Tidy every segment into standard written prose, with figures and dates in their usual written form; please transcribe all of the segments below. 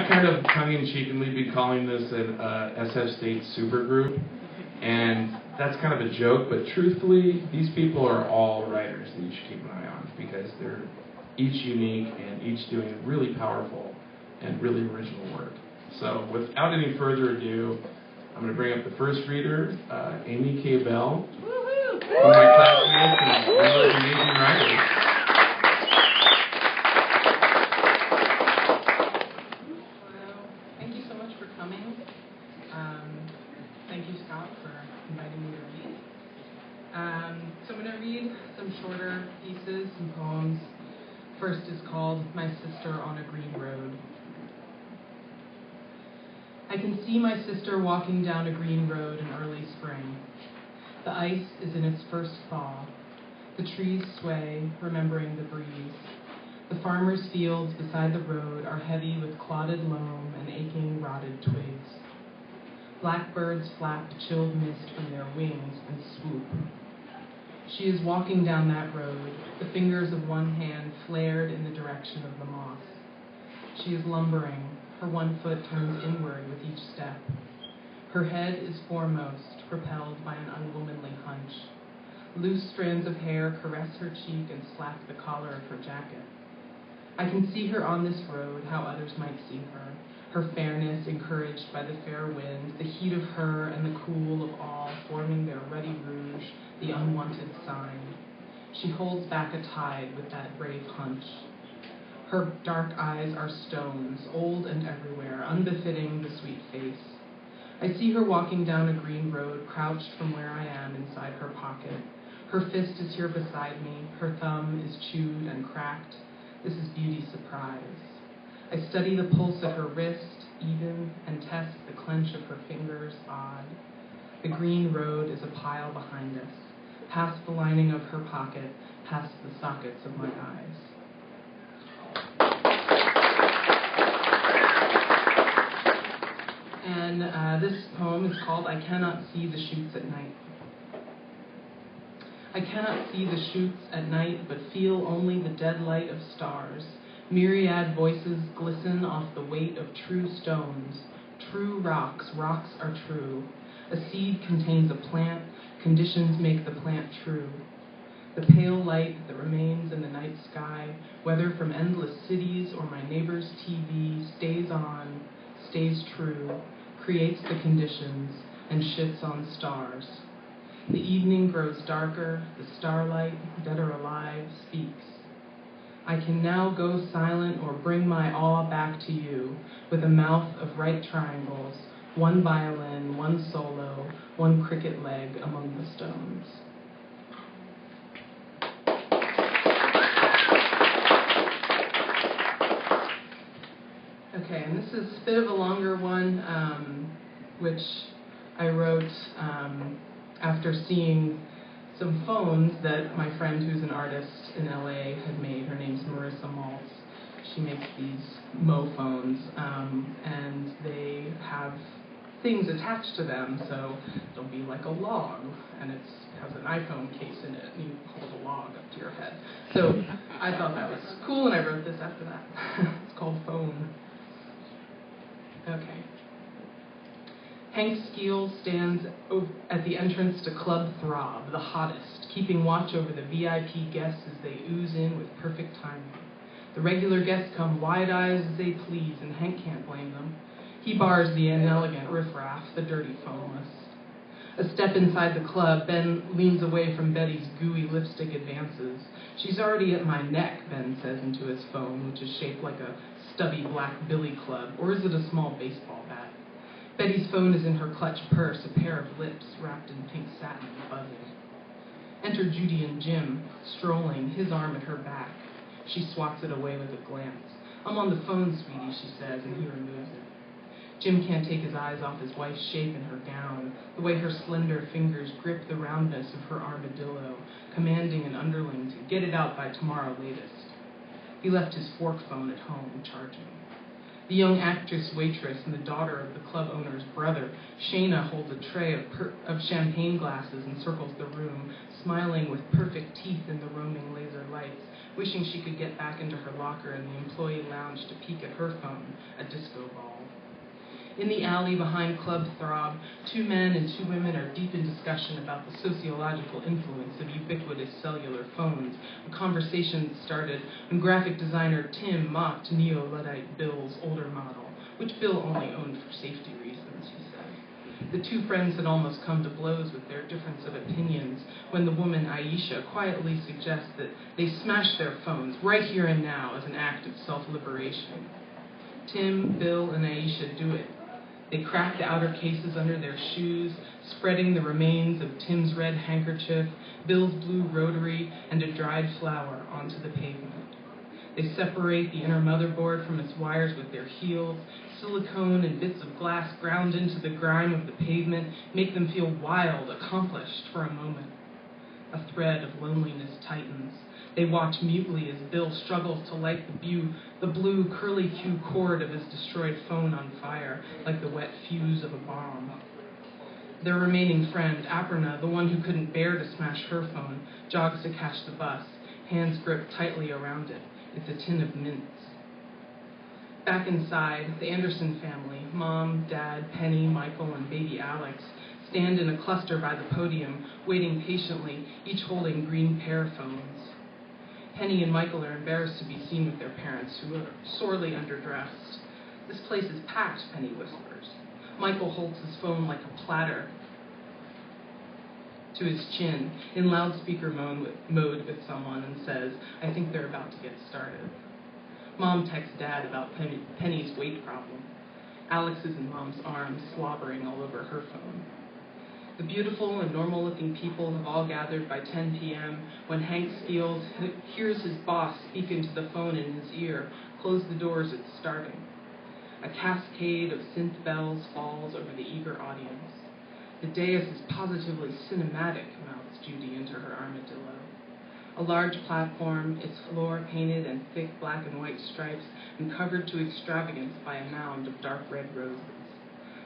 kind of tongue-in-cheekingly been calling this an SF State supergroup, and that's kind of a joke, but truthfully, these people are all writers that you should keep an eye on, because they're each unique and each doing really powerful and really original work. So without any further ado, I'm going to bring up the first reader, Amy K. Bell, one of my classmates and one of those amazing writers. Thank you so much for coming. Thank you, Scott, for inviting me to read. So I'm going to read some shorter pieces, some poems. First is called My Sister on a Green Road. I can see my sister walking down a green road in early spring. The ice is in its first thaw. The trees sway, remembering the breeze. The farmers' fields beside the road are heavy with clotted loam and aching, rotted twigs. Blackbirds flap chilled mist from their wings and swoop. She is walking down that road, the fingers of one hand flared in the direction of the moss. She is lumbering. Her one foot turns inward with each step. Her head is foremost, propelled by an unwomanly hunch. Loose strands of hair caress her cheek and slap the collar of her jacket. I can see her on this road, how others might see her. Her fairness encouraged by the fair wind, the heat of her and the cool of all forming their ruddy rouge, the unwanted sign. She holds back a tide with that brave hunch. Her dark eyes are stones, old and everywhere, unbefitting the sweet face. I see her walking down a green road, crouched from where I am inside her pocket. Her fist is here beside me. Her thumb is chewed and cracked. This is beauty's surprise. I study the pulse at her wrist, even, and test the clench of her fingers, odd. The green road is a pile behind us, past the lining of her pocket, past the sockets of my eyes. And this poem is called I Cannot See the Shoots at Night. I cannot see the shoots at night, but feel only the dead light of stars. Myriad voices glisten off the weight of true stones. True rocks, rocks are true. A seed contains a plant, conditions make the plant true. The pale light that remains in the night sky, whether from endless cities or my neighbor's TV, stays on, stays true, creates the conditions, and shits on stars. The evening grows darker, the starlight, dead or alive, speaks. I can now go silent or bring my awe back to you, with a mouth of right triangles, one violin, one solo, one cricket leg among the stones. Okay, and this is a bit of a longer one, which I wrote after seeing some phones that my friend who's an artist in LA had made. Her name's Marissa Maltz. She makes these Mo phones, and they have things attached to them, so it'll be like a log, and it has an iPhone case in it, and you hold a log up to your head. So I thought that was cool, and I wrote this after that. It's called Phone. Okay. Hank Skeel stands at the entrance to Club Throb, the hottest, keeping watch over the VIP guests as they ooze in with perfect timing. The regular guests come wide-eyed as they please, and Hank can't blame them. He bars the inelegant riffraff, the dirty phoneless. A step inside the club, Ben leans away from Betty's gooey lipstick advances. She's already at my neck, Ben says into his phone, which is shaped like a stubby black billy club, or is it a small baseball bat? Betty's phone is in her clutch purse, a pair of lips wrapped in pink satin buzzing. Enter Judy and Jim, strolling, his arm at her back. She swats it away with a glance. I'm on the phone, sweetie, she says, and he removes it. Jim can't take his eyes off his wife's shape in her gown, the way her slender fingers grip the roundness of her armadillo, commanding an underling to get it out by tomorrow latest. He left his fork phone at home, charging. The young actress waitress and the daughter of the club owner's brother, Shayna, holds a tray of champagne glasses and circles the room, smiling with perfect teeth in the roaming laser lights, wishing she could get back into her locker in the employee lounge to peek at her phone, a disco ball. In the alley behind Club Throb, 2 men and 2 women are deep in discussion about the sociological influence of ubiquitous cellular phones, a conversation that started when graphic designer Tim mocked Neo-Luddite Bill's older model, which Bill only owned for safety reasons, he said. The 2 friends had almost come to blows with their difference of opinions when the woman Aisha quietly suggests that they smash their phones right here and now as an act of self-liberation. Tim, Bill, and Aisha do it. They crack the outer cases under their shoes, spreading the remains of Tim's red handkerchief, Bill's blue rotary, and a dried flower onto the pavement. They separate the inner motherboard from its wires with their heels. Silicone and bits of glass ground into the grime of the pavement make them feel wild, accomplished for a moment. A thread of loneliness tightens. They watch mutely as Bill struggles to light the blue curly-Q cord of his destroyed phone on fire, like the wet fuse of a bomb. Their remaining friend, Aparna, the one who couldn't bear to smash her phone, jogs to catch the bus, hands gripped tightly around it. It's a tin of mints. Back inside, the Anderson family, Mom, Dad, Penny, Michael, and baby Alex, stand in a cluster by the podium, waiting patiently, each holding green pear phones. Penny and Michael are embarrassed to be seen with their parents, who are sorely underdressed. "This place is packed," Penny whispers. Michael holds his phone like a platter to his chin, in loudspeaker mode with someone, and says, "I think they're about to get started." Mom texts Dad about Penny's weight problem. Alex is in Mom's arms, slobbering all over her phone. The beautiful and normal-looking people have all gathered by 10 p.m. when Hank Steele hears his boss speak into the phone in his ear, "Close the doors, it's starting." A cascade of synth bells falls over the eager audience. "The dais is positively cinematic," mouths Judy into her armadillo. A large platform, its floor painted in thick black and white stripes and covered to extravagance by a mound of dark red roses.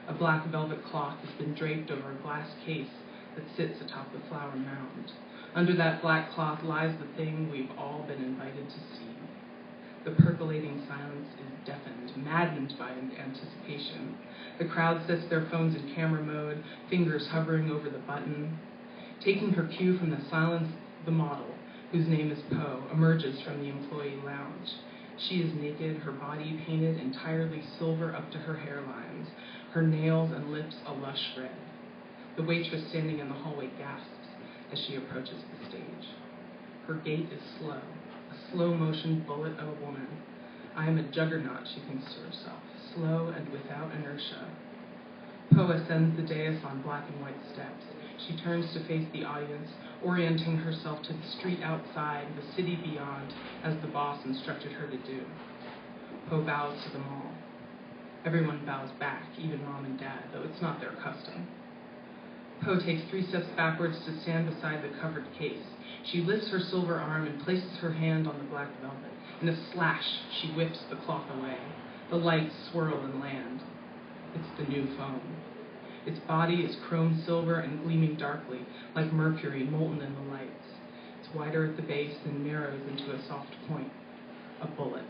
A black velvet cloth has been draped over a glass case that sits atop the flower mound. Under that black cloth lies the thing we've all been invited to see. The percolating silence is deafened, maddened by anticipation. The crowd sets their phones in camera mode, fingers hovering over the button. Taking her cue from the silence, the model, whose name is Poe, emerges from the employee lounge. She is naked, her body painted entirely silver up to her hairlines, her nails and lips a lush red. The waitress standing in the hallway gasps as she approaches the stage. Her gait is slow, a slow-motion bullet of a woman. "I am a juggernaut," she thinks to herself, slow and without inertia. Poe ascends the dais on black and white steps. She turns to face the audience, orienting herself to the street outside, the city beyond, as the boss instructed her to do. Poe bows to them all. Everyone bows back, even Mom and Dad, though it's not their custom. Poe takes 3 steps backwards to stand beside the covered case. She lifts her silver arm and places her hand on the black velvet. In a slash, she whips the cloth away. The lights swirl and land. It's the new phone. Its body is chrome silver and gleaming darkly, like mercury molten in the lights. It's wider at the base and narrows into a soft point. A bullet.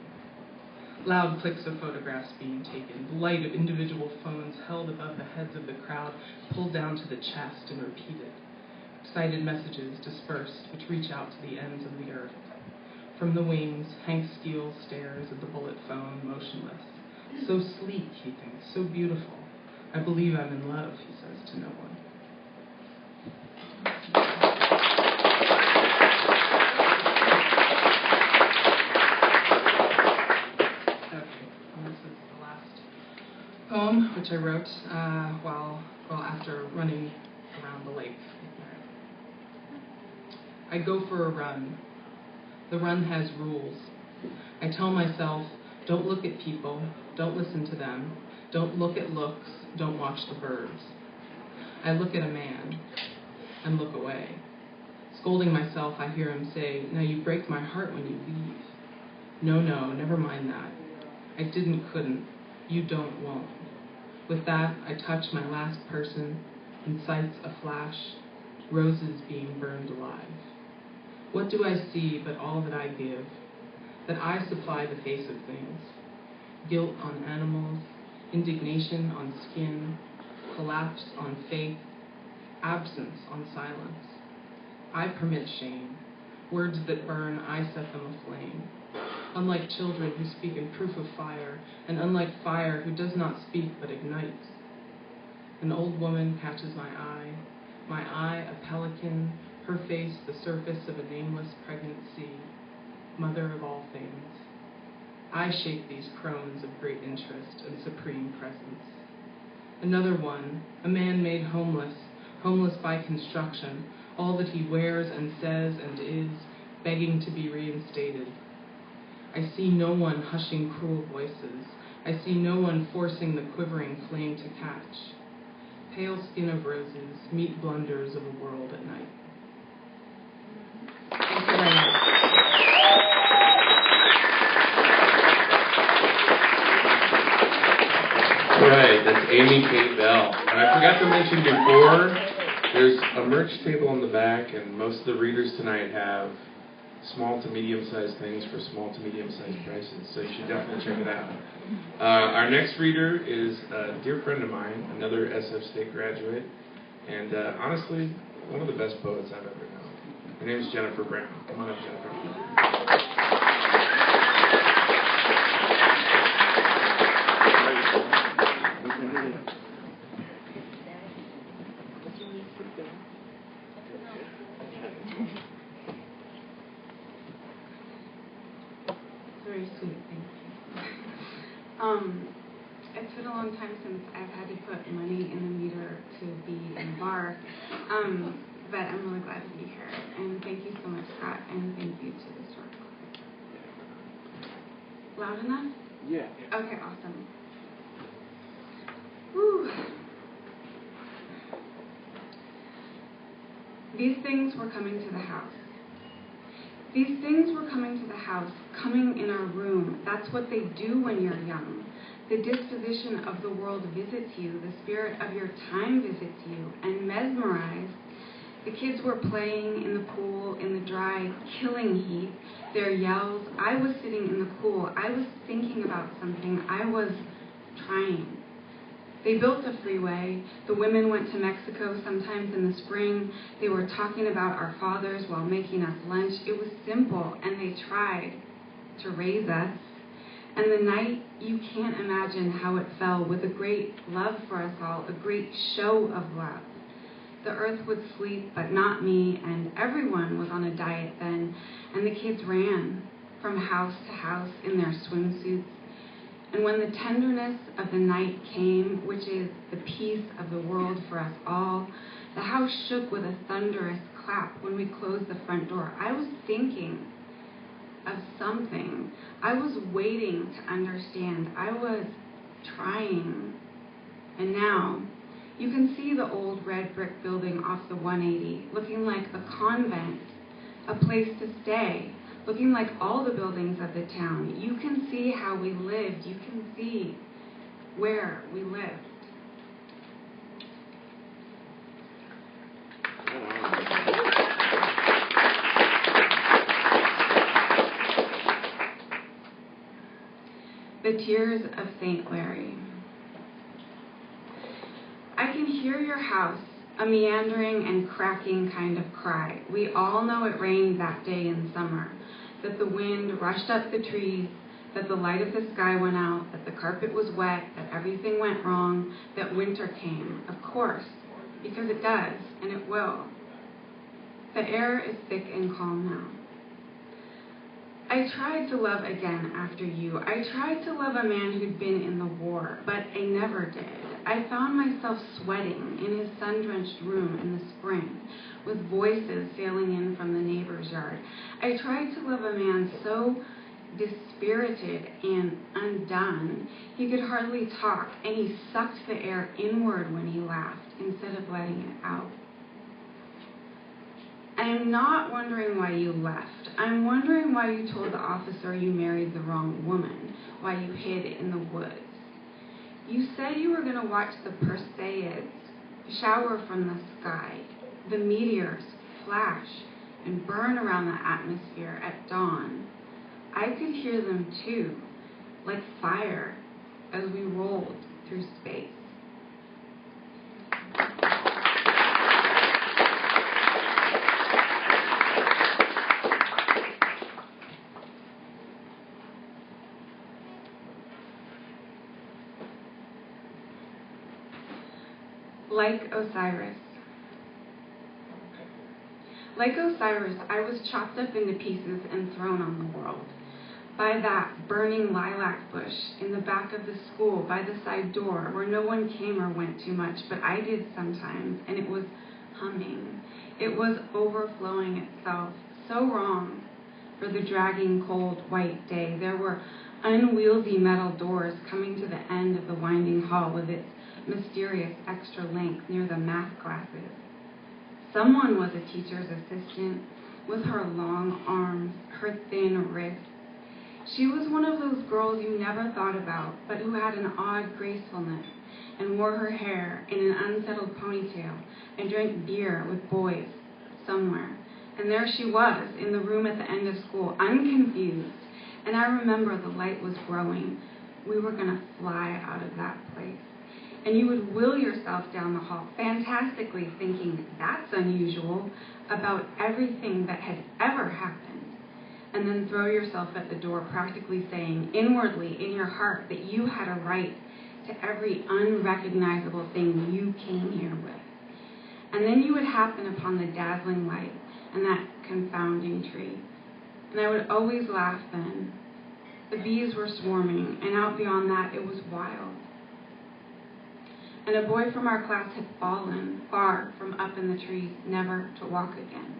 Loud clicks of photographs being taken, the light of individual phones held above the heads of the crowd, pulled down to the chest and repeated. Excited messages dispersed, which reach out to the ends of the earth. From the wings, Hank Steele stares at the bullet phone, motionless. "So sleek," he thinks, "so beautiful. I believe I'm in love," he says to no one. Poem, which I wrote after running around the lake. I go for a run. The run has rules. I tell myself, don't look at people, don't listen to them, don't look at looks, don't watch the birds. I look at a man and look away. Scolding myself, I hear him say, "Now you break my heart when you leave." No, never mind that. I couldn't. You won't. With that, I touch my last person, incites a flash, roses being burned alive. What do I see but all that I give, that I supply the face of things? Guilt on animals, indignation on skin, collapse on faith, absence on silence. I permit shame. Words that burn, I set them aflame. Unlike children who speak in proof of fire, and unlike fire who does not speak but ignites. An old woman catches my eye a pelican, her face the surface of a nameless pregnant sea, mother of all things. I shape these crones of great interest and supreme presence. Another one, a man made homeless, homeless by construction, all that he wears and says and is, begging to be reinstated. I see no one hushing cruel voices. I see no one forcing the quivering flame to catch. Pale skin of roses meet blunders of a world at night. Thank you very much. All right, that's Amy Kate Bell. And I forgot to mention before, there's a merch table in the back, and most of the readers tonight have small to medium-sized things for small to medium-sized prices, so you should definitely check it out. Our next reader is a dear friend of mine, another SF State graduate, and honestly, one of the best poets I've ever known. Her name is Jennifer Brown. Come on up, Jennifer. Very sweet, thank you. It's been a long time since I've had to put money in the meter to be in the bar, but I'm really glad to be here. And thank you so much, Scott, and thank you to the Stork. Loud enough? Yeah. Okay, awesome. Whew. These things were coming to the house. These things were coming to the house, coming in our room. That's what they do when you're young. The disposition of the world visits you. The spirit of your time visits you. And mesmerized, the kids were playing in the pool, in the dry, killing heat. Their yells. I was sitting in the cool. I was thinking about something. I was trying. They built a freeway. The women went to Mexico sometimes in the spring. They were talking about our fathers while making us lunch. It was simple, and they tried to raise us. And the night, you can't imagine how it fell with a great love for us all, a great show of love. The earth would sleep, but not me, and everyone was on a diet then, and the kids ran from house to house in their swimsuits. And when the tenderness of the night came, which is the peace of the world for us all, the house shook with a thunderous clap when we closed the front door. I was thinking of something. I was waiting to understand. I was trying. And now, you can see the old red brick building off the 180, looking like a convent, a place to stay, looking like all the buildings of the town. You can see how we lived. You can see where we lived. The Tears of St. Larry. I can hear your house, a meandering and cracking kind of cry. We all know it rained that day in summer, that the wind rushed up the trees, that the light of the sky went out, that the carpet was wet, that everything went wrong, that winter came. Of course, because it does, and it will. The air is thick and calm now. I tried to love again after you. I tried to love a man who'd been in the war, but I never did. I found myself sweating in his sun-drenched room in the spring, with voices sailing in from the neighbor's yard. I tried to love a man so dispirited and undone, he could hardly talk, and he sucked the air inward when he laughed, instead of letting it out. I am not wondering why you left. I'm wondering why you told the officer you married the wrong woman, why you hid in the woods. You said you were going to watch the Perseids shower from the sky, the meteors flash and burn around the atmosphere at dawn. I could hear them too, like fire, as we rolled through Like Osiris. Like Osiris, I was chopped up into pieces and thrown on the world. By that burning lilac bush in the back of the school, by the side door, where no one came or went too much, but I did sometimes, and it was humming. It was overflowing itself, so wrong for the dragging, cold, white day. There were unwieldy metal doors coming to the end of the winding hall with its mysterious extra length near the math classes. Someone was a teacher's assistant with her long arms, her thin wrists. She was one of those girls you never thought about, but who had an odd gracefulness and wore her hair in an unsettled ponytail and drank beer with boys somewhere. And there she was in the room at the end of school, unconfused. And I remember the light was growing. We were going to fly out of that place. And you would will yourself down the hall, fantastically thinking that's unusual about everything that had ever happened. And then throw yourself at the door, practically saying inwardly in your heart that you had a right to every unrecognizable thing you came here with. And then you would happen upon the dazzling light and that confounding tree. And I would always laugh then. The bees were swarming, and out beyond that it was wild. And a boy from our class had fallen far from up in the trees, never to walk again.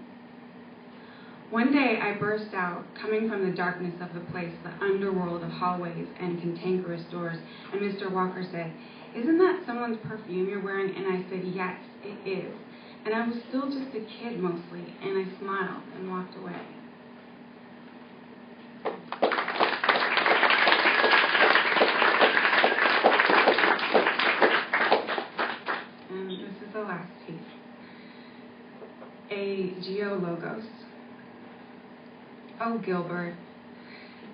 One day I burst out, coming from the darkness of the place, the underworld of hallways and cantankerous doors, and Mr. Walker said, "Isn't that someone's perfume you're wearing?" And I said, "Yes, it is." And I was still just a kid mostly, and I smiled and walked away. And this is the last piece. A geologos. Oh, Gilbert,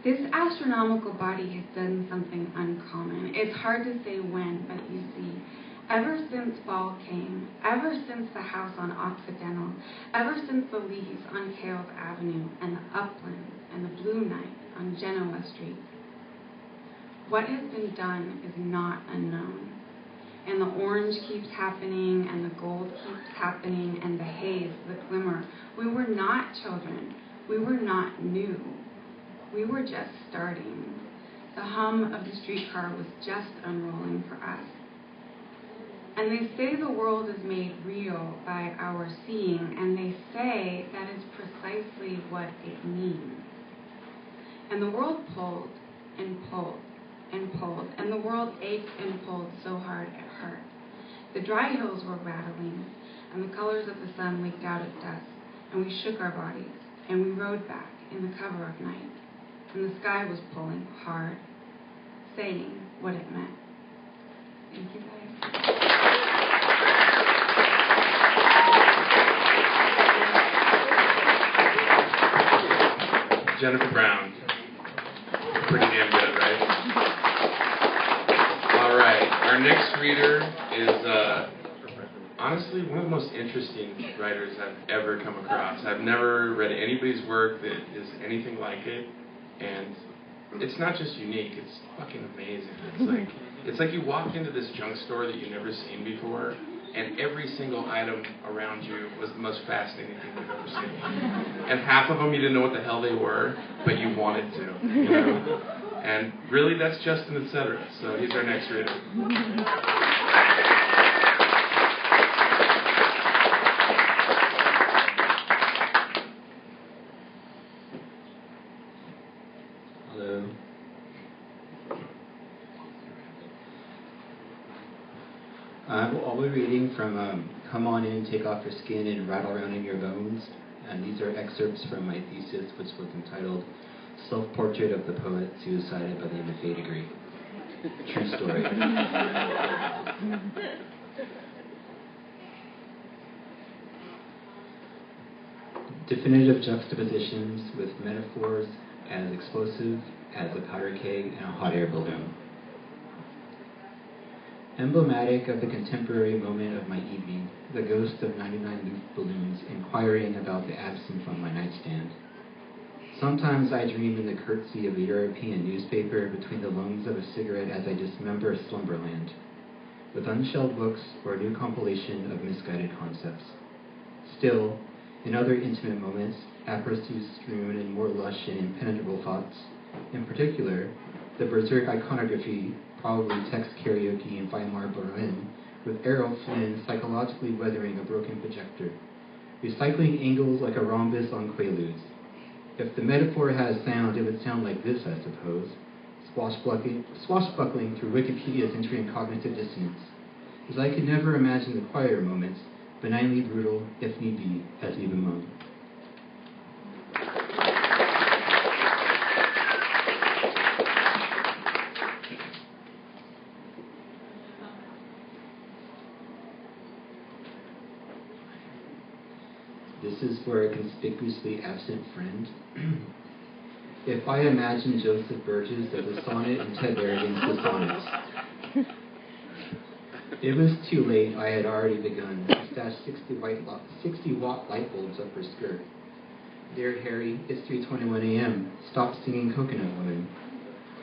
this astronomical body has done something uncommon. It's hard to say when, but you see, ever since fall came, ever since the house on Occidental, ever since the leaves on Cales Avenue and the uplands and the blue night on Genoa Street, what has been done is not unknown. And the orange keeps happening, and the gold keeps happening, and the haze, the glimmer. We were not children. We were not new. We were just starting. The hum of the streetcar was just unrolling for us. And they say the world is made real by our seeing, and they say that is precisely what it means. And the world pulled and pulled and pulled, and the world ached and pulled so hard it hurt. The dry hills were rattling, and the colors of the sun leaked out at dusk, and we shook our bodies. And we rode back in the cover of night, and the sky was pulling hard, saying what it meant. Thank you, guys. Jennifer Brown. Pretty damn good, right? All right. Our next reader is honestly one of the most interesting writers I've ever come across. I've never read anybody's work that is anything like it, and it's not just unique, it's fucking amazing. It's like you walked into this junk store that you've never seen before, and every single item around you was the most fascinating thing you've ever seen. And half of them you didn't know what the hell they were, but you wanted to, you know? And really, that's Justin, etc. So he's our next reader. I'll be reading from Come On In, Take Off Your Skin, and Rattle Around in Your Bones. And these are excerpts from my thesis, which was entitled Self-Portrait of the Poet Suicided by the MFA Degree. True story. Definitive juxtapositions with metaphors as explosive as a powder keg and a hot air balloon. Emblematic of the contemporary moment of my evening, the ghost of 99 loose balloons inquiring about the absinthe on my nightstand. Sometimes I dream in the curtsy of a European newspaper between the lungs of a cigarette as I dismember slumberland. with unshelled books or a new compilation of misguided concepts. Still, in other intimate moments, aperitifs strewn in more lush and impenetrable thoughts, in particular, the berserk iconography, probably text karaoke in Weimar, Berlin, with Errol Flynn psychologically weathering a broken projector, recycling angles like a rhombus on quaaludes. If the metaphor had a sound, it would sound like this, I suppose, swashbuckling through Wikipedia's entry in cognitive dissonance, as I could never imagine the quieter moments, benignly brutal, if need be, as we bemoan. This is for a conspicuously absent friend. If I imagine Joseph Burgess as a sonnet and Ted Berrigan's the sonnets. It was too late. I had already begun to stash 60-watt light bulbs up her skirt. Dear Harry, it's 3:21 a.m. Stop singing Coconut Woman.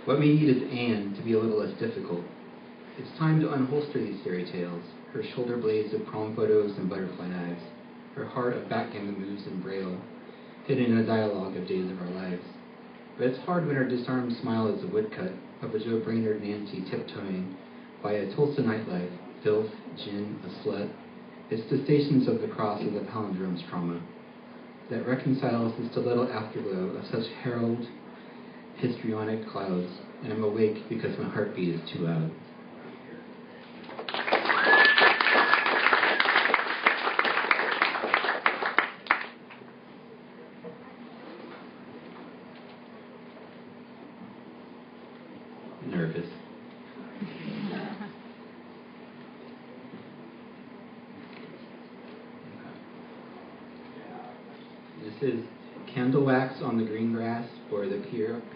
What we need is Anne to be a little less difficult. It's time to unholster these fairy tales, her shoulder blades of prom photos and butterfly knives, her heart of backgammon moves in Braille, hidden in a dialogue of days of our lives. But it's hard when her disarmed smile is a woodcut of a Joe Brainerd Nancy tiptoeing by a Tulsa nightlife, filth, gin, a slut. It's the Stations of the Cross of the palindrome's trauma that reconciles the stiletto afterglow of such herald, histrionic clouds, and I'm awake because my heartbeat is too loud. Nervous. This is candle wax on the green grass, or the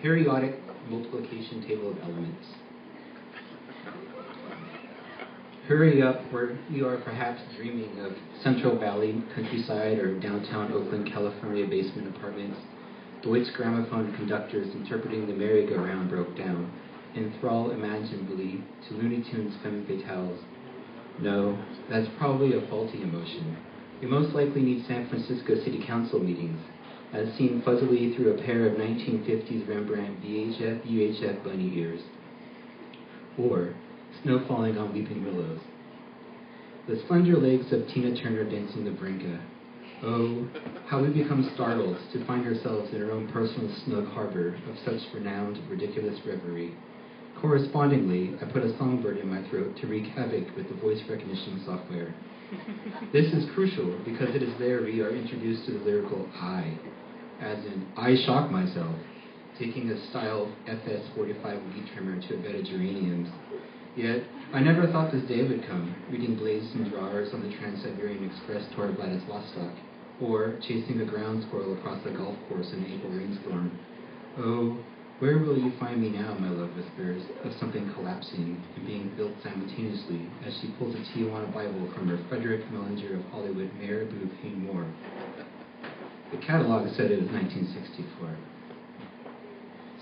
periodic multiplication table of elements. Hurry up, where you are perhaps dreaming of Central Valley countryside or downtown Oakland, California basement apartments. Deutsche gramophone conductors interpreting the merry-go-round broke down, enthrall imaginably to Looney Tunes femme fatales. No, that's probably a faulty emotion. We most likely need San Francisco City Council meetings, as seen fuzzily through a pair of 1950s Rembrandt UHF bunny ears. Or snow falling on weeping willows. The slender legs of Tina Turner dancing the brinca. Oh, how we become startled to find ourselves in our own personal snug harbor of such renowned, ridiculous reverie. Correspondingly, I put a songbird in my throat to wreak havoc with the voice recognition software. This is crucial because it is there we are introduced to the lyrical I, as in, I shock myself, taking a style FS45 weed trimmer to a bed of geraniums. Yet, I never thought this day would come, reading blazes and drawers on the Trans-Siberian Express toward Vladivostok, or chasing a ground squirrel across a golf course in an April rainstorm. Oh, where will you find me now, my love whispers, of something collapsing and being built simultaneously as she pulls a Tijuana Bible from her Frederick Mellinger of Hollywood Mayor Booth Hayne Moore. The catalog said it was 1964.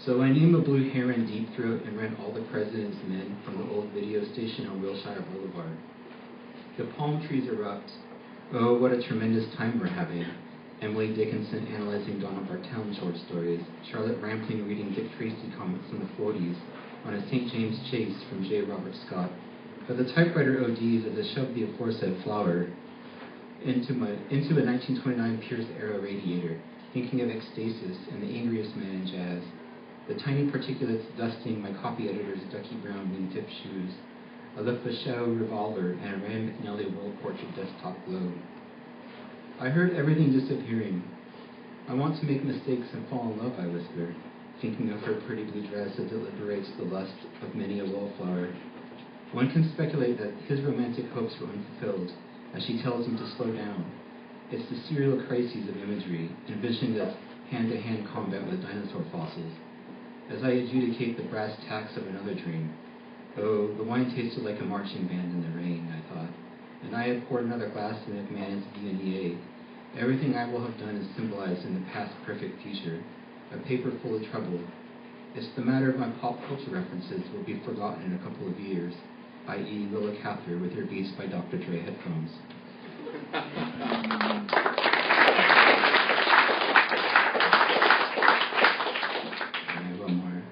So I name a blue heron deep throat and rent All the President's Men from the old video station on Wilshire Boulevard. The palm trees erupt. Oh, what a tremendous time we're having. Emily Dickinson analyzing Donna Bartown short stories, Charlotte Rampling reading Dick Tracy comics in the 40s on a St. James Chase from J. Robert Scott. But the typewriter ODs as I shoved the aforesaid flower into a 1929 Pierce Arrow radiator, thinking of ecstasis and the angriest man in jazz. The tiny particulates dusting my copy editor's ducky brown wingtip shoes, a Le Facheux revolver, and a Rand McNally World Portrait desktop globe. I heard everything disappearing. I want to make mistakes and fall in love, I whisper, thinking of her pretty blue dress as it liberates the lust of many a wallflower. One can speculate that his romantic hopes were unfulfilled as she tells him to slow down. It's the serial crises of imagery, envisioned as hand-to-hand combat with dinosaur fossils. As I adjudicate the brass tacks of another dream. Oh, the wine tasted like a marching band in the rain, I thought, and I had poured another glass to McMahon's D&EA. Everything I will have done is symbolized in the past perfect future, a paper full of trouble. It's the matter of my pop culture references will be forgotten in a couple of years. i.e. Willa Cather with her Beats by Dr. Dre headphones. And one more.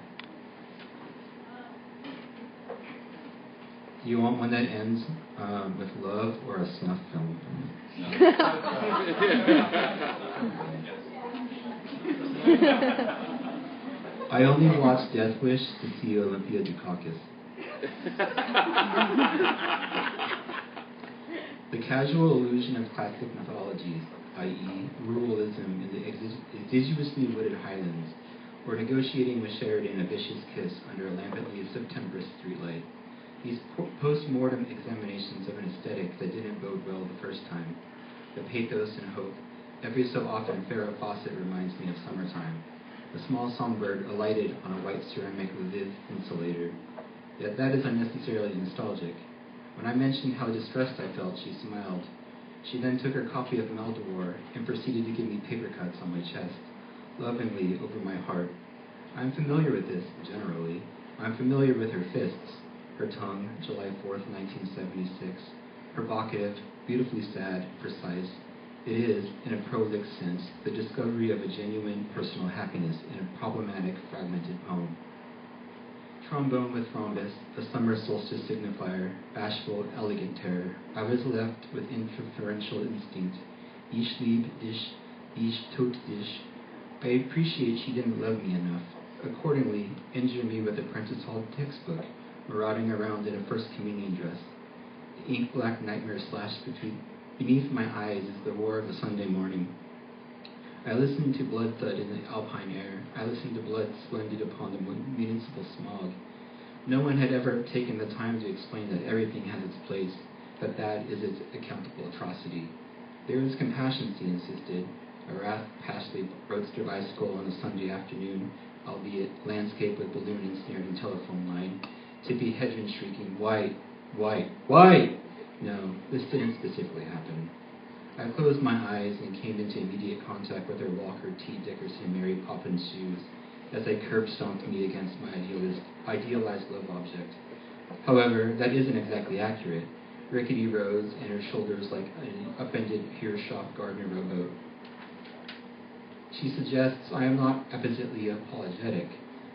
Do you want one that ends with love or a snuff film? I only watched Death Wish to see Olympia Dukakis. The casual illusion of classic mythologies, i.e. ruralism in the exiguously wooded highlands, or negotiating with Sheridan a vicious kiss under a lambently September streetlight. These post-mortem examinations of an aesthetic that didn't bode well the first time. The pathos and hope. Every so often, Farrah Fawcett reminds me of summertime. A small songbird alighted on a white ceramic Lviv insulator. Yet that is unnecessarily nostalgic. When I mentioned how distressed I felt, she smiled. She then took her copy of Maldoror and proceeded to give me paper cuts on my chest, lovingly over my heart. I'm familiar with this, generally. I'm familiar with her fists, her tongue, July 4th, 1976, provocative, beautifully sad, precise. It is, in a prolific sense, the discovery of a genuine personal happiness in a problematic, fragmented poem. Trombone with rhombus, a summer solstice signifier, bashful, elegant terror. I was left with inferential instinct. Ich lieb dich, ich tot dich. I appreciate she didn't love me enough. Accordingly, injure me with a Prentice Hall textbook, marauding around in a First Communion dress. The ink-black nightmare slashed beneath my eyes is the roar of a Sunday morning. I listened to blood thud in the alpine air. I listened to blood splendid upon the municipal smog. No one had ever taken the time to explain that everything has its place, but that is its accountable atrocity. There is compassion, she insisted. A Rath-Pashley roadster bicycle on a Sunday afternoon, albeit landscape with balloon ensnared and telephone line. Tippy Hedren shrieking, white, white, white! No, this didn't specifically happen. I closed my eyes and came into immediate contact with her Walker T. Dickerson Mary Poppins shoes as I curb-stomped me against my idealized love object. However, that isn't exactly accurate. Rickety roads and her shoulders like an upended Hirschhoff Gardner rowboat. She suggests I am not appositely apologetic.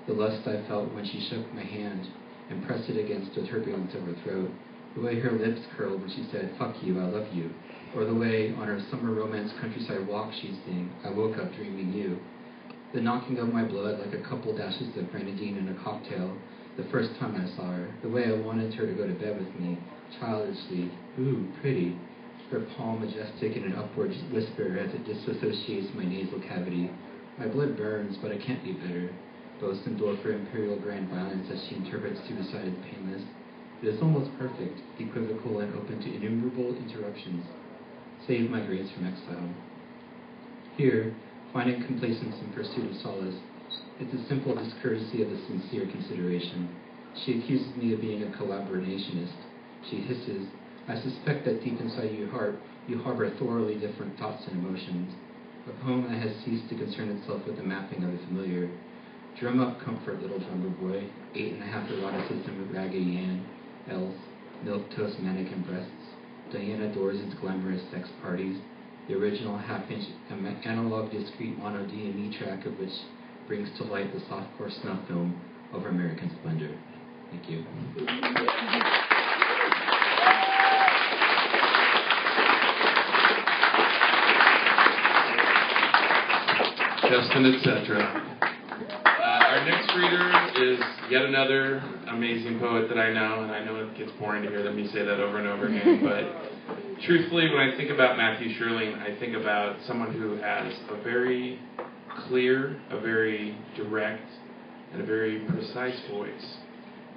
The lust I felt when she shook my hand and pressed it against the turbulence of her throat, the way her lips curled when she said, "Fuck you, I love you," or the way on her summer romance countryside walk she'd sing, "I woke up dreaming you." The knocking of my blood like a couple dashes of grenadine in a cocktail, the first time I saw her, the way I wanted her to go to bed with me, childishly, ooh, pretty, her palm majestic in an upward whisper as it disassociates my nasal cavity. My blood burns, but I can't be bitter. Bosendorfer imperial grand violence as she interprets suicide as painless. It is almost perfect, equivocal, and open to innumerable interruptions. Save my grace from exile. Here, finding complacence in pursuit of solace, it's a simple discourtesy of a sincere consideration. She accuses me of being a collaborationist. She hisses, "I suspect that deep inside your heart, you harbor thoroughly different thoughts and emotions." A poem that has ceased to concern itself with the mapping of the familiar. Drum up comfort, little drummer boy. 8.5 eroticism with Raggedy Ann, Else, milquetoast mannequin breasts. Diana Dors' glamorous sex parties. The original half-inch analog discrete mono DME track of which brings to light the softcore snuff film of American Splendor. Thank you. Justin, etc. Our next reader is yet another amazing poet that I know, and I know it gets boring to hear me say that over and over again, but truthfully, when I think about Matthew Sherling, I think about someone who has a very clear, a very direct, and a very precise voice,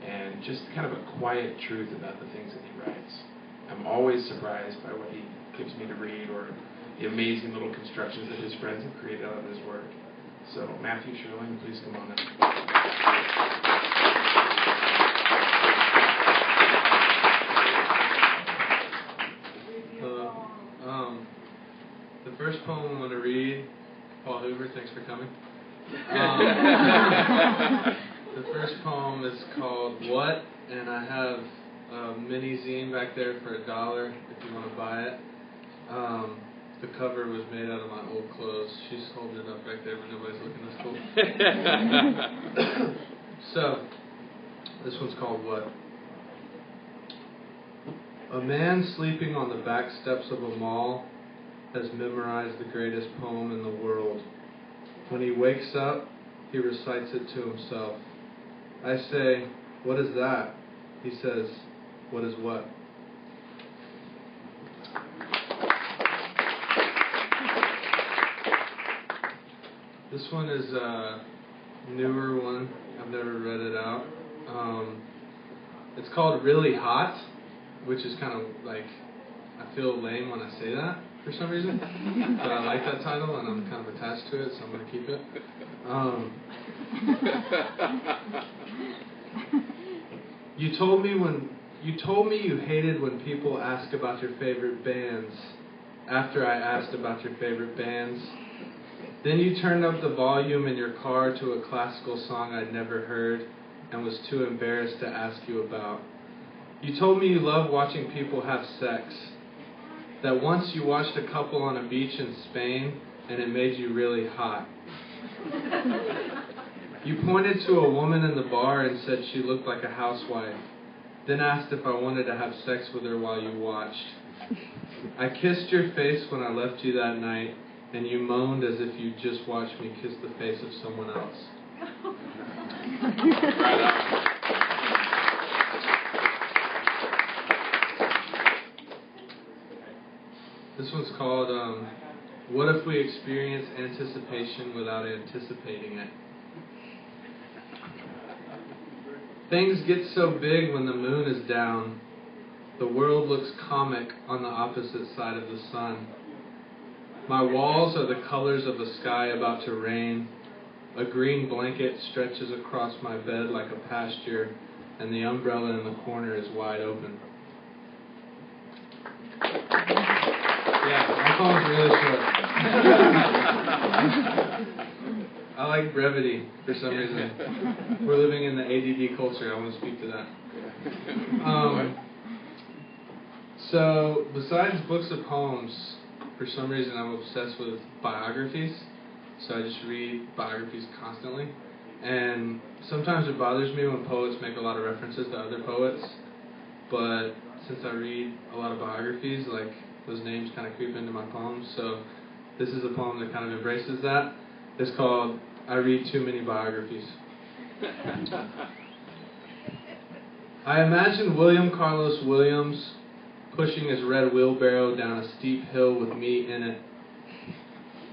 and just kind of a quiet truth about the things that he writes. I'm always surprised by what he gives me to read, or the amazing little constructions that his friends have created out of his work. So, Matthew Sherling, please come on up. Hello. The first poem I'm going to read, Paul Hoover, thanks for coming. The first poem is called What? And I have mini zine back there for $1 if you want to buy it. The cover was made out of my old clothes. She's holding it up right there, but nobody's looking. That's cool. So, this one's called What? A man sleeping on the back steps of a mall has memorized the greatest poem in the world. When he wakes up, he recites it to himself. I say, "What is that?" He says, "What is what?" This one is a newer one. I've never read it out. It's called Really Hot, which is kind of like, I feel lame when I say that for some reason. But I like that title and I'm kind of attached to it, so I'm going to keep it. You told me you hated when people ask about your favorite bands after I asked about your favorite bands. Then you turned up the volume in your car to a classical song I'd never heard and was too embarrassed to ask you about. You told me you love watching people have sex, that once you watched a couple on a beach in Spain and it made you really hot. You pointed to a woman in the bar and said she looked like a housewife, then asked if I wanted to have sex with her while you watched. I kissed your face when I left you that night, and you moaned as if you just watched me kiss the face of someone else. This one's called, What If We Experience Anticipation Without Anticipating It? Things get so big when the moon is down. The world looks comic on the opposite side of the sun. My walls are the colors of a sky about to rain. A green blanket stretches across my bed like a pasture, and the umbrella in the corner is wide open. Yeah, my poem's really short. I like brevity for some reason. We're living in the ADD culture. I want to speak to that. So, besides books of poems, for some reason I'm obsessed with biographies. So I just read biographies constantly. And sometimes it bothers me when poets make a lot of references to other poets. But since I read a lot of biographies, like, those names kind of creep into my poems. So this is a poem that kind of embraces that. It's called I Read Too Many Biographies. I imagine William Carlos Williams pushing his red wheelbarrow down a steep hill with me in it.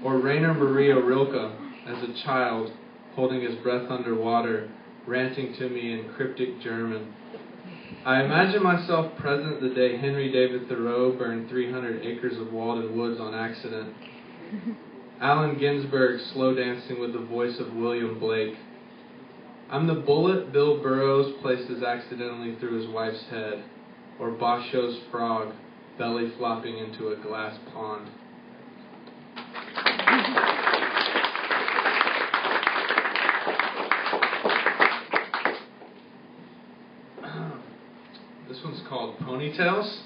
Or Rainer Maria Rilke as a child holding his breath underwater, ranting to me in cryptic German. I imagine myself present the day Henry David Thoreau burned 300 acres of Walden Woods on accident. Allen Ginsberg slow dancing with the voice of William Blake. I'm the bullet Bill Burroughs places accidentally through his wife's head, or Basho's frog belly flopping into a glass pond. This one's called Ponytails.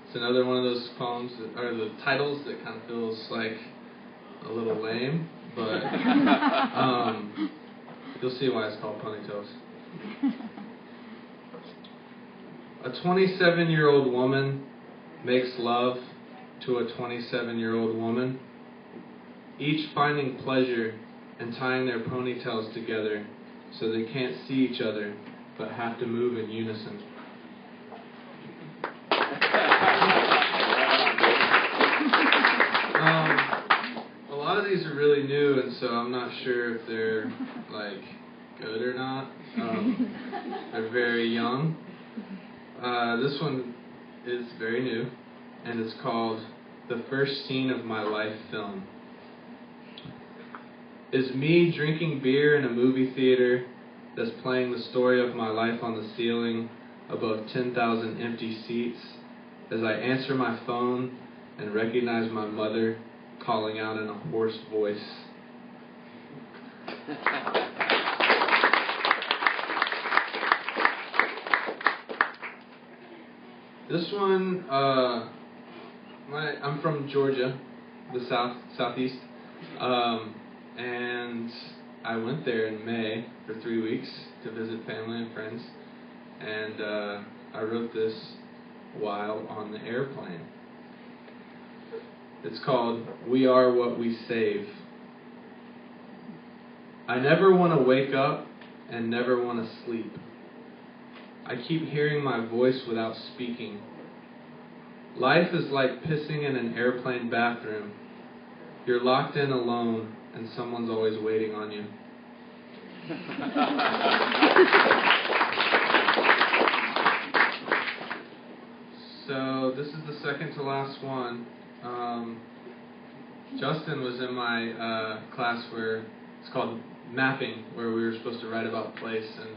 It's another one of those poems, or the titles that kind of feels like a little lame, but you'll see why it's called Ponytails. A 27-year-old woman makes love to a 27-year-old woman, each finding pleasure and tying their ponytails together so they can't see each other but have to move in unison. A lot of these are really new, and so I'm not sure if they're like good or not. They're very young. This one is very new, and it's called The First Scene of My Life Film. Is me drinking beer in a movie theater that's playing the story of my life on the ceiling above 10,000 empty seats as I answer my phone and recognize my mother calling out in a hoarse voice. This one, I'm from Georgia, the southeast, and I went there in May for 3 weeks to visit family and friends, and I wrote this while on the airplane. It's called "We Are What We Save." I never want to wake up and never want to sleep. I keep hearing my voice without speaking. Life is like pissing in an airplane bathroom. You're locked in alone, and someone's always waiting on you. So this is the second to last one. Justin was in my class where it's called mapping, where we were supposed to write about place. And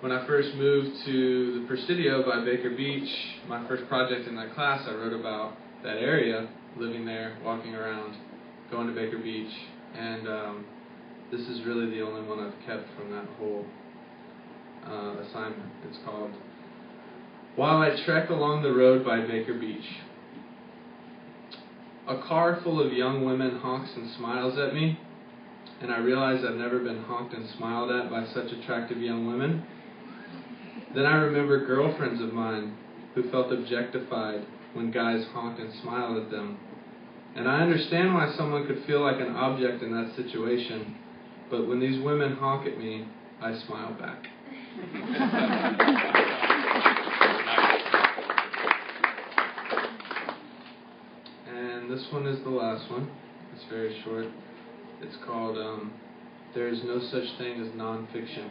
when I first moved to the Presidio by Baker Beach, my first project in that class, I wrote about that area, living there, walking around, going to Baker Beach, and this is really the only one I've kept from that whole assignment. It's called "While I Trek Along the Road by Baker Beach." A car full of young women honks and smiles at me, and I realize I've never been honked and smiled at by such attractive young women. Then I remember girlfriends of mine who felt objectified when guys honked and smiled at them. And I understand why someone could feel like an object in that situation, but when these women honk at me, I smile back. And this one is the last one. It's very short. It's called "There is No Such Thing as Nonfiction."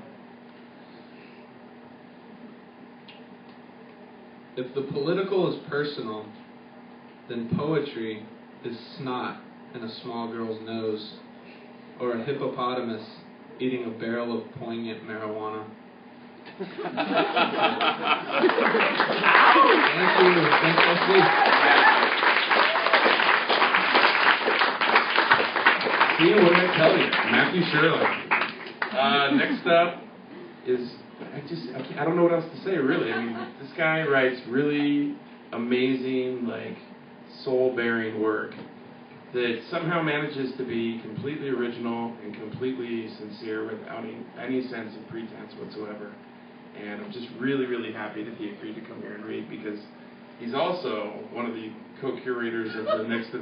If the political is personal, then poetry is snot in a small girl's nose, or a hippopotamus eating a barrel of poignant marijuana. Thank you. Thank you. See, what did I tell you? Matthew Sherling. Next up is, I don't know what else to say, really. I mean, this guy writes really amazing, like, soul-bearing work that somehow manages to be completely original and completely sincere without any sense of pretense whatsoever. And I'm just really, really happy that he agreed to come here and read, because he's also one of the co-curators of the next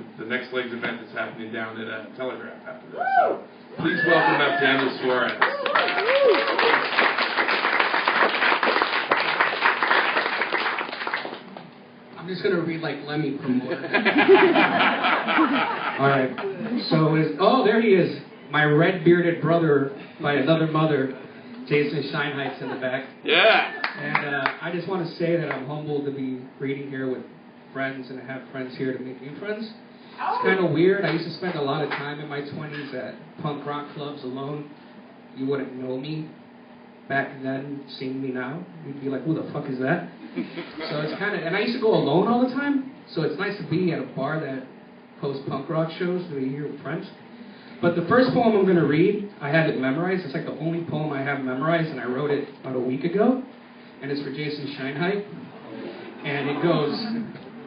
Legs event that's happening down at Telegraph after this. So please welcome up Daniel Suarez. I'm just going to read like Lemmy from All right. So, there he is. My red-bearded brother by another mother, Jason Scheinheit's in the back. Yeah. And I just want to say that I'm humbled to be reading here with friends and to have friends here to make new friends. It's kind of weird. I used to spend a lot of time in my 20s at punk rock clubs alone. You wouldn't know me back then, seeing me now. You'd be like, who the fuck is that? So it's kind of, and I used to go alone all the time, so it's nice to be at a bar that hosts punk rock shows to be here with friends. But the first poem I'm going to read, I have it memorized. It's like the only poem I have memorized, and I wrote it about a week ago. And it's for Jason Scheinheit. And it goes,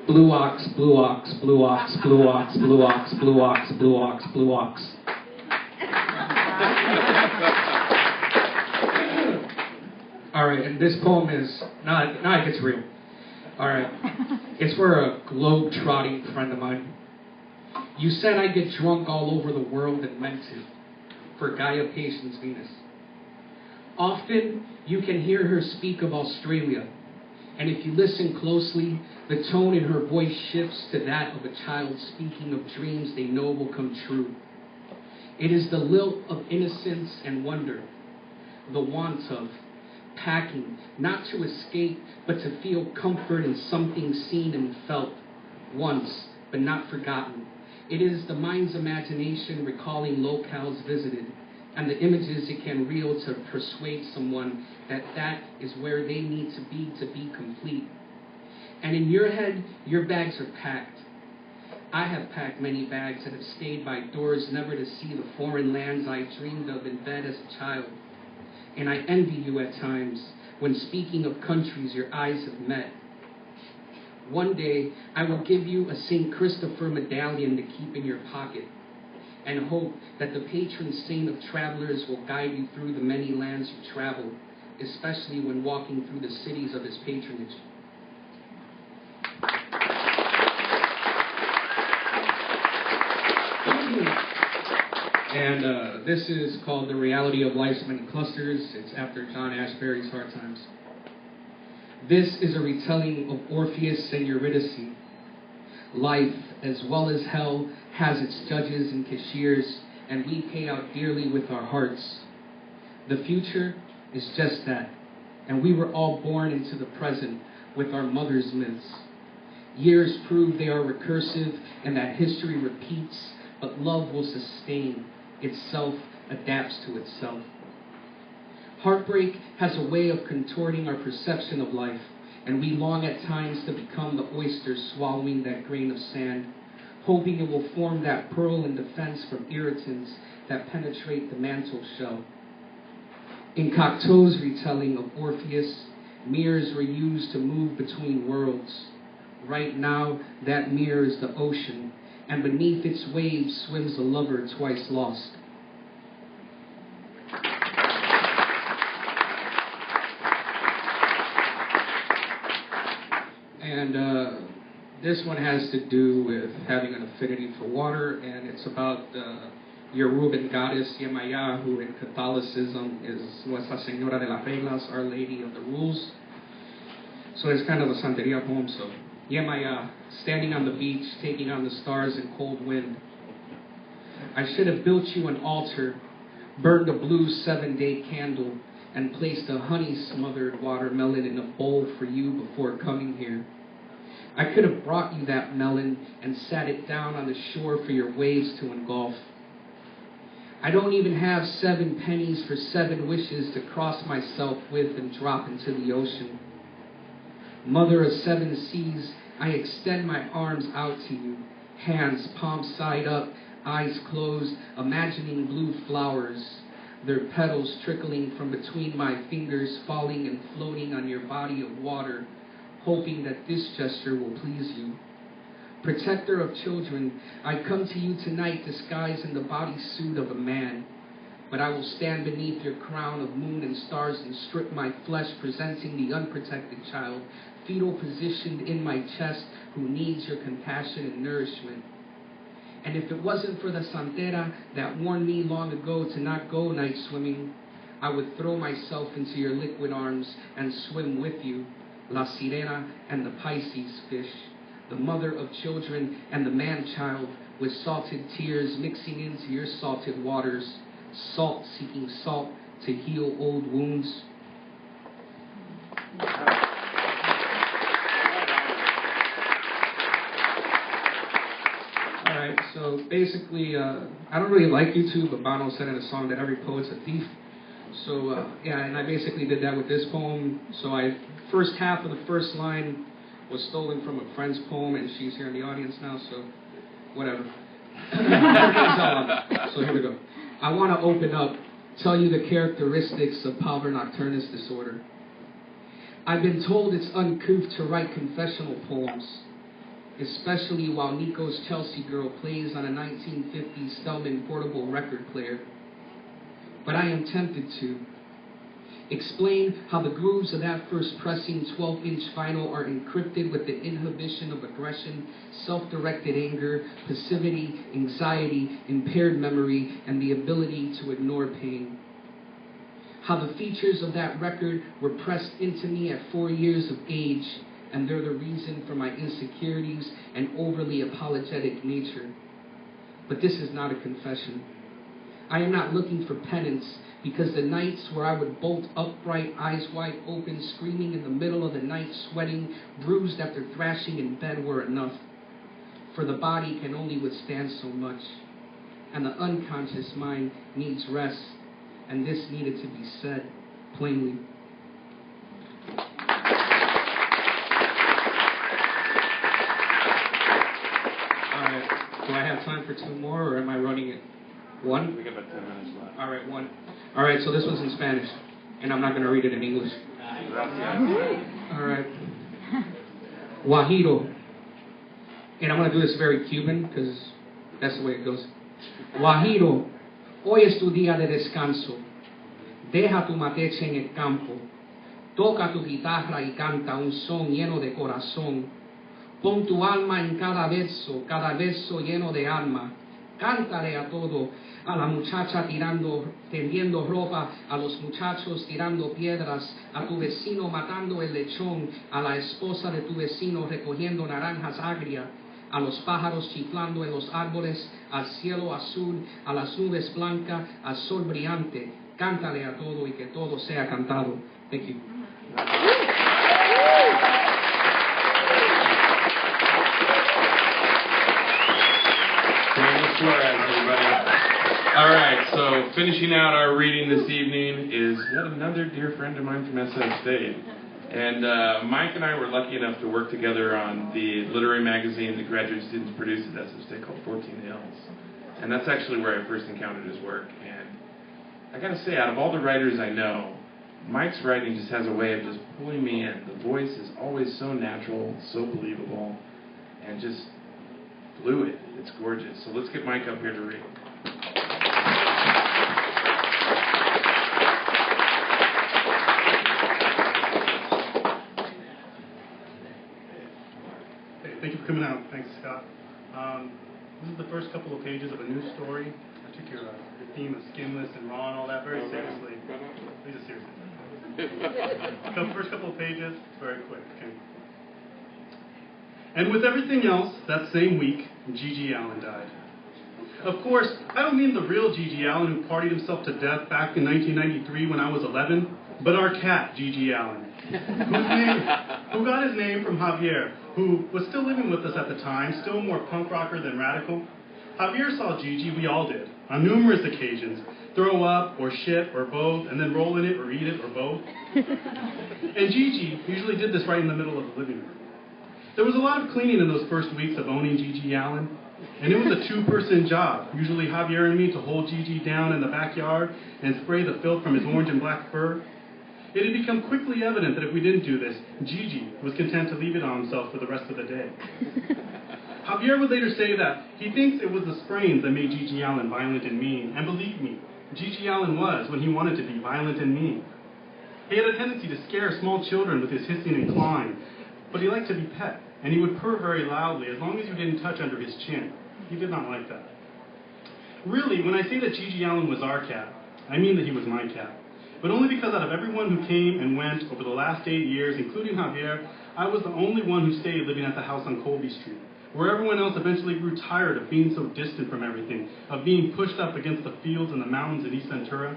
blue ox, blue ox, blue ox, blue ox, blue ox, blue ox, blue ox, blue ox. All right, and this poem is, now it gets real. All right, it's for a globe-trotting friend of mine. You said I get drunk all over the world and meant to, for Gaia Patience Venus. Often, you can hear her speak of Australia, and if you listen closely, the tone in her voice shifts to that of a child speaking of dreams they know will come true. It is the lilt of innocence and wonder, the want of packing, not to escape, but to feel comfort in something seen and felt once, but not forgotten. It is the mind's imagination recalling locales visited, and the images it can reel to persuade someone that that is where they need to be complete. And in your head, your bags are packed. I have packed many bags that have stayed by doors never to see the foreign lands I dreamed of in bed as a child. And I envy you at times when speaking of countries your eyes have met. One day, I will give you a St. Christopher medallion to keep in your pocket, and hope that the patron saint of travelers will guide you through the many lands you travel, especially when walking through the cities of his patronage. And this is called The Reality of Life's Many Clusters. It's after John Ashbery's Hard Times. This is a retelling of Orpheus and Eurydice. Life, as well as hell, has its judges and cashiers, and we pay out dearly with our hearts. The future is just that, and we were all born into the present with our mother's myths. Years prove they are recursive and that history repeats, but love will sustain. Itself adapts to itself. Heartbreak has a way of contorting our perception of life, and we long at times to become the oyster swallowing that grain of sand, hoping it will form that pearl in defense from irritants that penetrate the mantle shell. In Cocteau's retelling of Orpheus, mirrors were used to move between worlds. Right now, that mirror is the ocean, and beneath its waves swims a lover twice lost. And this one has to do with having an affinity for water, and it's about your Yoruban goddess Yemaya, who in Catholicism is Nuestra Señora de las Reglas, Our Lady of the Rules. So it's kind of a Santeria poem. So Yemaya, standing on the beach, taking on the stars and cold wind. I should have built you an altar, burned a blue 7-day candle, and placed a honey-smothered watermelon in a bowl for you before coming here. I could have brought you that melon and sat it down on the shore for your waves to engulf. I don't even have 7 pennies for 7 wishes to cross myself with and drop into the ocean. Mother of 7 seas, I extend my arms out to you, hands palm side up, eyes closed, imagining blue flowers, their petals trickling from between my fingers, falling and floating on your body of water, hoping that this gesture will please you. Protector of children, I come to you tonight disguised in the bodysuit of a man, but I will stand beneath your crown of moon and stars and strip my flesh, presenting the unprotected child, fetal positioned in my chest, who needs your compassion and nourishment. And if it wasn't for the santera that warned me long ago to not go night swimming, I would throw myself into your liquid arms and swim with you, La Sirena and the Pisces fish, the mother of children and the man-child, with salted tears mixing into your salted waters, salt seeking salt to heal old wounds. Alright, so basically, I don't really like YouTube, but Bono said in a song that every poet's a thief. So, yeah, and I basically did that with this poem. So first half of the first line was stolen from a friend's poem, and she's here in the audience now, so whatever. So here we go. I want to open up, tell you the characteristics of Pavor Nocturnus disorder. I've been told it's uncouth to write confessional poems, especially while Nico's Chelsea Girl plays on a 1950s Stellman portable record player. But I am tempted to explain how the grooves of that first pressing 12-inch vinyl are encrypted with the inhibition of aggression, self-directed anger, passivity, anxiety, impaired memory, and the ability to ignore pain. How the features of that record were pressed into me at 4 years of age, and they're the reason for my insecurities and overly apologetic nature. But this is not a confession. I am not looking for penance, because the nights where I would bolt upright, eyes wide open, screaming in the middle of the night, sweating, bruised after thrashing in bed were enough. For the body can only withstand so much, and the unconscious mind needs rest, and this needed to be said plainly. Alright, do I have time for 2 more, or am I running it? 1? We got about 10 minutes left. All right, 1. All right, so this one's in and I'm not going to read it in English. All right. Guajiro. And I'm going to do this very Cuban because that's the way it goes. Guajiro, hoy es tu día de descanso. Deja tu mateche en el campo. Toca tu guitarra y canta un son lleno de corazón. Pon tu alma en cada verso lleno de alma. Cántale a todo, a la muchacha tendiendo ropa, a los muchachos tirando piedras, a tu vecino matando el lechón, a la esposa de tu vecino recogiendo naranjas agrias, a los pájaros chiflando en los árboles, al cielo azul, a las nubes blancas, al sol brillante. Cántale a todo y que todo sea cantado. Thank you. Suarez, everybody. All right, so finishing out our reading this evening is yet another dear friend of mine from SF State. And Mike and I were lucky enough to work together on the literary magazine that graduate students produce at SF State called 14 Hills. And that's actually where I first encountered his work. And I gotta say, out of all the writers I know, Mike's writing just has a way of just pulling me in. The voice is always so natural, so believable, and just fluid. It's gorgeous. So let's get Mike up here to read. Hey, thank you for coming out. Thanks, Scott. This is the first couple of pages of a new story. I took your theme of skinless and raw and all that very seriously. Please seriously. First couple of pages, it's very quick. Okay. And with everything else, that same week, G.G. Allen died. Of course, I don't mean the real G.G. Allen who partied himself to death back in 1993 when I was 11, but our cat, G.G. Allen, who got his name from Javier, who was still living with us at the time, still more punk rocker than radical. Javier saw Gigi, we all did, on numerous occasions, throw up or shit or both, and then roll in it or eat it or both. And Gigi usually did this right in the middle of the living room. There was a lot of cleaning in those first weeks of owning G.G. Allen, and it was a two-person job, usually Javier and me to hold Gigi down in the backyard and spray the filth from his orange and black fur. It had become quickly evident that if we didn't do this, Gigi was content to leave it on himself for the rest of the day. Javier would later say that he thinks it was the sprains that made G.G. Allen violent and mean, and believe me, G.G. Allen was when he wanted to be violent and mean. He had a tendency to scare small children with his hissing and clawing, but he liked to be pet, and he would purr very loudly as long as you didn't touch under his chin. He did not like that. Really, when I say that G.G. Allen was our cat, I mean that he was my cat. But only because out of everyone who came and went over the last 8 years, including Javier, I was the only one who stayed living at the house on Colby Street, where everyone else eventually grew tired of being so distant from everything, of being pushed up against the fields and the mountains in East Ventura.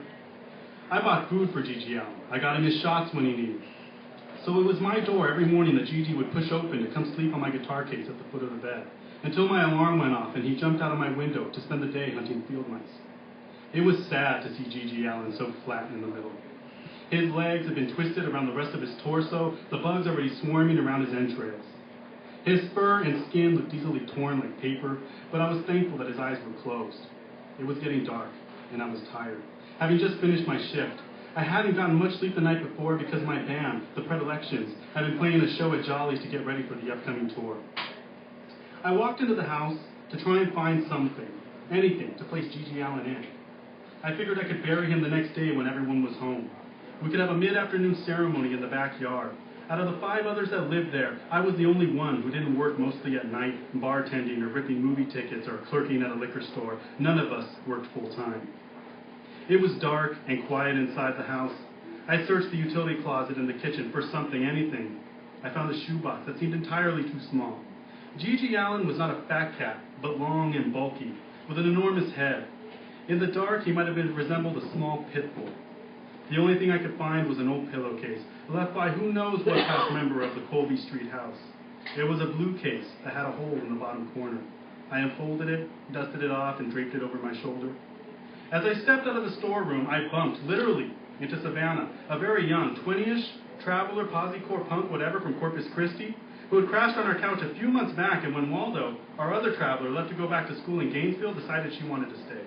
I bought food for G.G. Allen. I got him his shots when he needed. So it was my door every morning that Gigi would push open to come sleep on my guitar case at the foot of the bed, until my alarm went off and he jumped out of my window to spend the day hunting field mice. It was sad to see G.G. Allen so flat in the middle. His legs had been twisted around the rest of his torso, the bugs already swarming around his entrails. His fur and skin looked easily torn like paper, but I was thankful that his eyes were closed. It was getting dark, and I was tired. Having just finished my shift, I hadn't gotten much sleep the night before because my band, the Predilections, had been playing a show at Jolly's to get ready for the upcoming tour. I walked into the house to try and find something, anything, to place G.G. Allen in. I figured I could bury him the next day when everyone was home. We could have a mid-afternoon ceremony in the backyard. Out of the 5 others that lived there, I was the only one who didn't work mostly at night, bartending or ripping movie tickets or clerking at a liquor store. None of us worked full-time. It was dark and quiet inside the house. I searched the utility closet in the kitchen for something, anything. I found a shoebox that seemed entirely too small. G.G. Allen was not a fat cat, but long and bulky, with an enormous head. In the dark, he might have resembled a small pit bull. The only thing I could find was an old pillowcase, left by who knows what past member of the Colby Street house. It was a blue case that had a hole in the bottom corner. I unfolded it, dusted it off, and draped it over my shoulder. As I stepped out of the storeroom, I bumped, literally, into Savannah, a very young, 20-ish, traveler, posse-core punk, whatever, from Corpus Christi, who had crashed on our couch a few months back, and when Waldo, our other traveler, left to go back to school in Gainesville, decided she wanted to stay.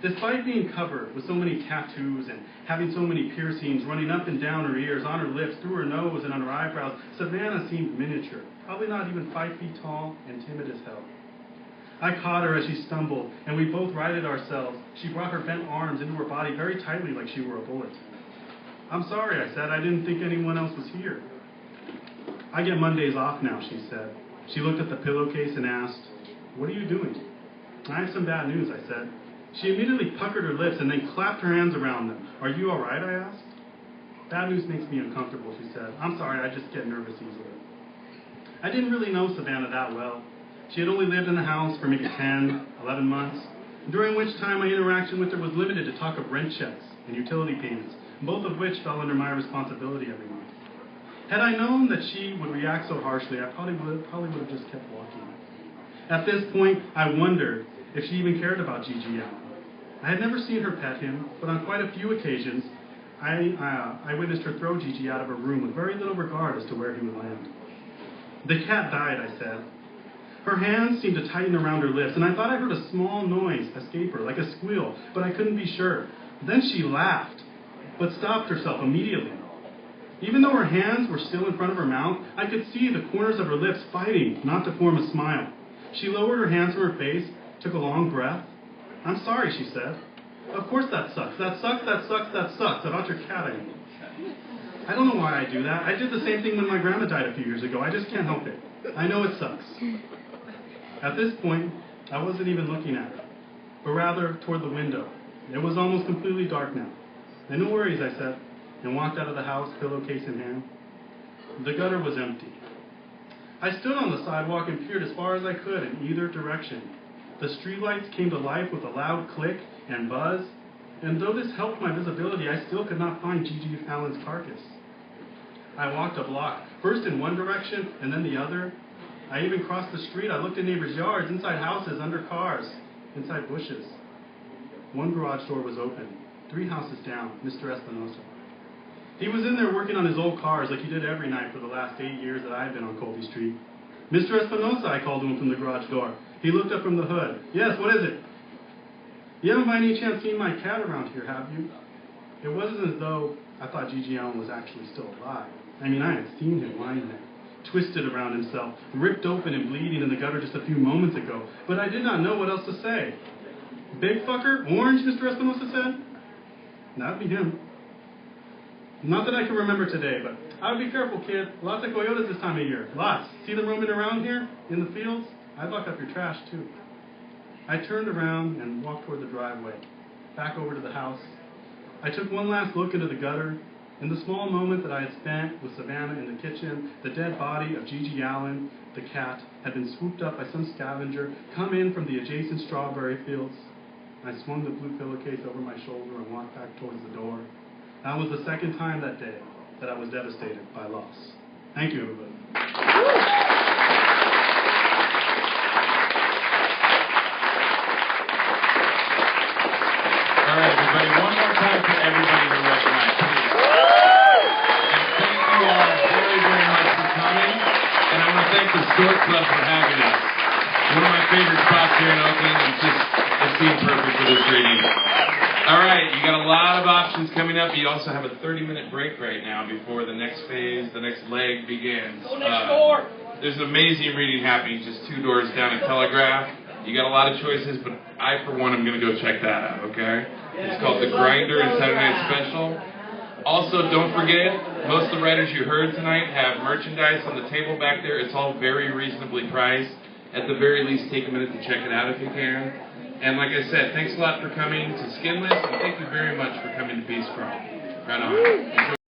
Despite being covered with so many tattoos and having so many piercings running up and down her ears, on her lips, through her nose, and on her eyebrows, Savannah seemed miniature, probably not even 5 feet tall, and timid as hell. I caught her as she stumbled, and we both righted ourselves. She brought her bent arms into her body very tightly like she were a bullet. "I'm sorry," I said. "I didn't think anyone else was here." "I get Mondays off now," she said. She looked at the pillowcase and asked, "What are you doing?" "I have some bad news," I said. She immediately puckered her lips and then clapped her hands around them. "Are you all right?" I asked. "Bad news makes me uncomfortable," she said. "I'm sorry, I just get nervous easily." I didn't really know Savannah that well. She had only lived in the house for maybe 10, 11 months, during which time my interaction with her was limited to talk of rent checks and utility payments, both of which fell under my responsibility every month. Had I known that she would react so harshly, I probably would have just kept walking. At this point, I wondered if she even cared about Gigi Allen. I had never seen her pet him, but on quite a few occasions, I witnessed her throw Gigi out of her room with very little regard as to where he would land. "The cat died," I said. Her hands seemed to tighten around her lips, and I thought I heard a small noise escape her, like a squeal, but I couldn't be sure. Then she laughed, but stopped herself immediately. Even though her hands were still in front of her mouth, I could see the corners of her lips fighting not to form a smile. She lowered her hands from her face, took a long breath. "I'm sorry," she said. "Of course that sucks. That sucks, that sucks, that sucks. About your cat, I mean. I don't know why I do that. I did the same thing when my grandma died a few years ago. I just can't help it. I know it sucks." At this point, I wasn't even looking at her, but rather toward the window. It was almost completely dark now. "No worries," I said, and walked out of the house, pillowcase in hand. The gutter was empty. I stood on the sidewalk and peered as far as I could in either direction. The streetlights came to life with a loud click and buzz, and though this helped my visibility, I still could not find Gigi Allen's carcass. I walked a block, first in one direction and then the other. I even crossed the street. I looked in neighbors' yards, inside houses, under cars, inside bushes. One garage door was open. 3 houses down, Mr. Espinosa. He was in there working on his old cars like he did every night for the last 8 years that I had been on Colby Street. "Mr. Espinosa," I called to him from the garage door. He looked up from the hood. "Yes, what is it?" "You haven't by any chance seen my cat around here, have you?" It wasn't as though I thought Gigi Allen was actually still alive. I mean, I had seen him lying there, twisted around himself, ripped open and bleeding in the gutter just a few moments ago, but I did not know what else to say. "Big fucker? Orange?" Mr. Espinosa said. That'd be him. Not that I can remember today, but I would be careful, kid. Lots of coyotes this time of year. Lots. See them roaming around here in the fields? I'd lock up your trash, too. I turned around and walked toward the driveway, back over to the house. I took one last look into the gutter. In the small moment that I had spent with Savannah in the kitchen, the dead body of Gigi Allen, the cat, had been swooped up by some scavenger, come in from the adjacent strawberry fields. I swung the blue pillowcase over my shoulder and walked back towards the door. That was the second time that day that I was devastated by loss. Thank you, everybody. All right, everybody, one more time for everybody who read tonight, please. And thank you all very, very much for coming. And I want to thank the Stork Club for having us. One of my favorite spots here in Oakland, and it seemed perfect for this reading. All right, you got a lot of options coming up. You also have a 30-minute break right now before the next phase, the next leg begins. Go next door. There's an amazing reading happening just 2 doors down at Telegraph. You got a lot of choices, but I, for one, am going to go check that out, okay? It's called The Grinder and Saturday Night Special. Also, don't forget, most of the writers you heard tonight have merchandise on the table back there. It's all very reasonably priced. At the very least, take a minute to check it out if you can. And like I said, thanks a lot for coming to SKINLESS, and thank you very much for coming to Beast Crawl. Right on. Enjoy.